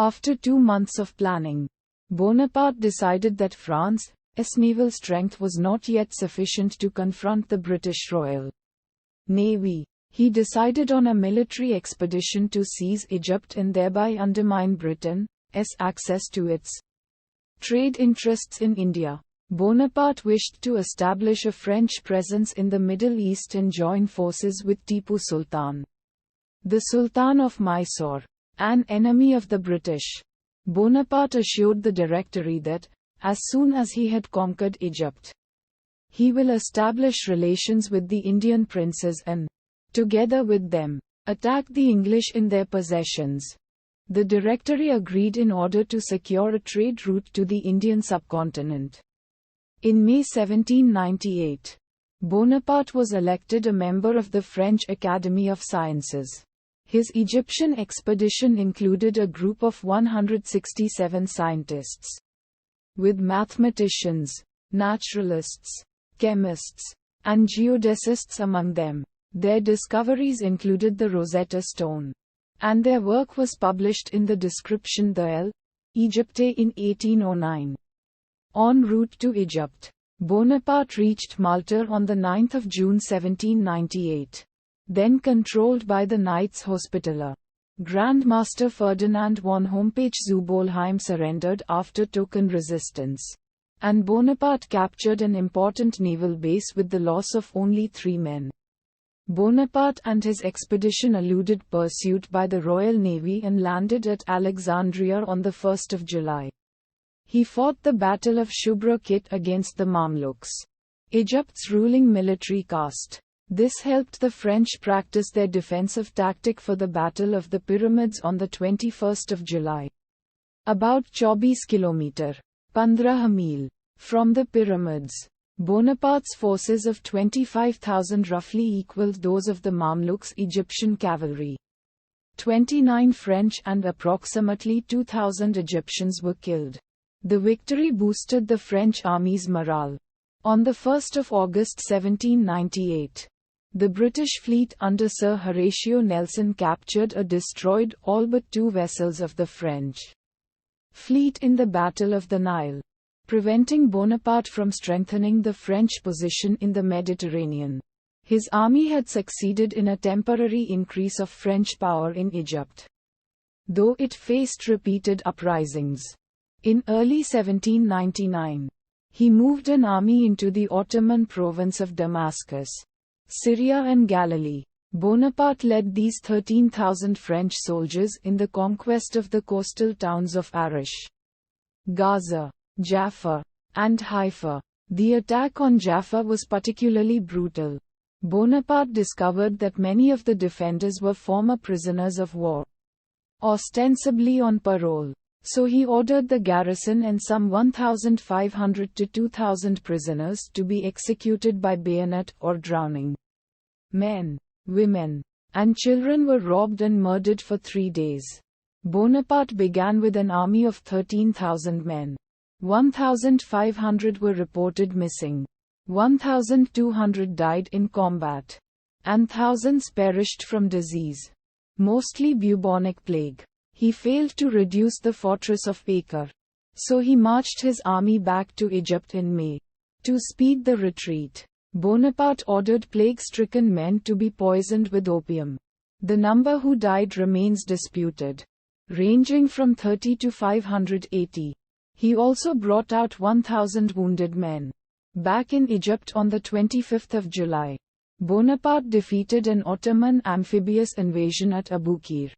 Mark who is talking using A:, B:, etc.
A: After 2 months of planning, Bonaparte decided that France's naval strength was not yet sufficient to confront the British Royal Navy. He decided on a military expedition to seize Egypt and thereby undermine Britain's access to its trade interests in India. Bonaparte wished to establish a French presence in the Middle East and join forces with Tipu Sultan, the Sultan of Mysore, an enemy of the British. Bonaparte assured the Directory that, as soon as he had conquered Egypt, he will establish relations with the Indian princes and, together with them, attack the English in their possessions. The Directory agreed in order to secure a trade route to the Indian subcontinent. In May 1798, Bonaparte was elected a member of the French Academy of Sciences. His Egyptian expedition included a group of 167 scientists, with mathematicians, naturalists, chemists, and geodesists among them. Their discoveries included the Rosetta Stone, and their work was published in the Description de l'Égypte in 1809. En route to Egypt, Bonaparte reached Malta on 9 June 1798. Then controlled by the Knights Hospitaller, Grand Master Ferdinand von Hompesch-Zubolheim surrendered after token resistance, and Bonaparte captured an important naval base with the loss of only 3 men. Bonaparte and his expedition eluded pursuit by the Royal Navy and landed at Alexandria on 1 July. He fought the Battle of Shubra Khit against the Mamluks, Egypt's ruling military caste. This helped the French practice their defensive tactic for the Battle of the Pyramids on 21 July. About 24 kilometers, 15 mil, from the pyramids, Bonaparte's forces of 25,000 roughly equaled those of the Mamluks' Egyptian cavalry. 29 French and approximately 2,000 Egyptians were killed. The victory boosted the French army's morale. On 1 August 1798, the British fleet under Sir Horatio Nelson captured or destroyed all but 2 vessels of the French fleet in the Battle of the Nile, preventing Bonaparte from strengthening the French position in the Mediterranean. His army had succeeded in a temporary increase of French power in Egypt, though it faced repeated uprisings. In early 1799, he moved an army into the Ottoman province of Damascus, Syria and Galilee. Bonaparte led these 13,000 French soldiers in the conquest of the coastal towns of Arish, Gaza, Jaffa, and Haifa. The attack on Jaffa was particularly brutal. Bonaparte discovered that many of the defenders were former prisoners of war, ostensibly on parole. So he ordered the garrison and some 1,500 to 2,000 prisoners to be executed by bayonet or drowning. Men, women, and children were robbed and murdered for 3 days. Bonaparte began with an army of 13,000 men. 1,500 were reported missing. 1,200 died in combat. And thousands perished from disease, mostly bubonic plague. He failed to reduce the fortress of Acre. So he marched his army back to Egypt in May. To speed the retreat, Bonaparte ordered plague-stricken men to be poisoned with opium. The number who died remains disputed, ranging from 30 to 580. He also brought out 1,000 wounded men. Back in Egypt on 25 July, Bonaparte defeated an Ottoman amphibious invasion at Abukir.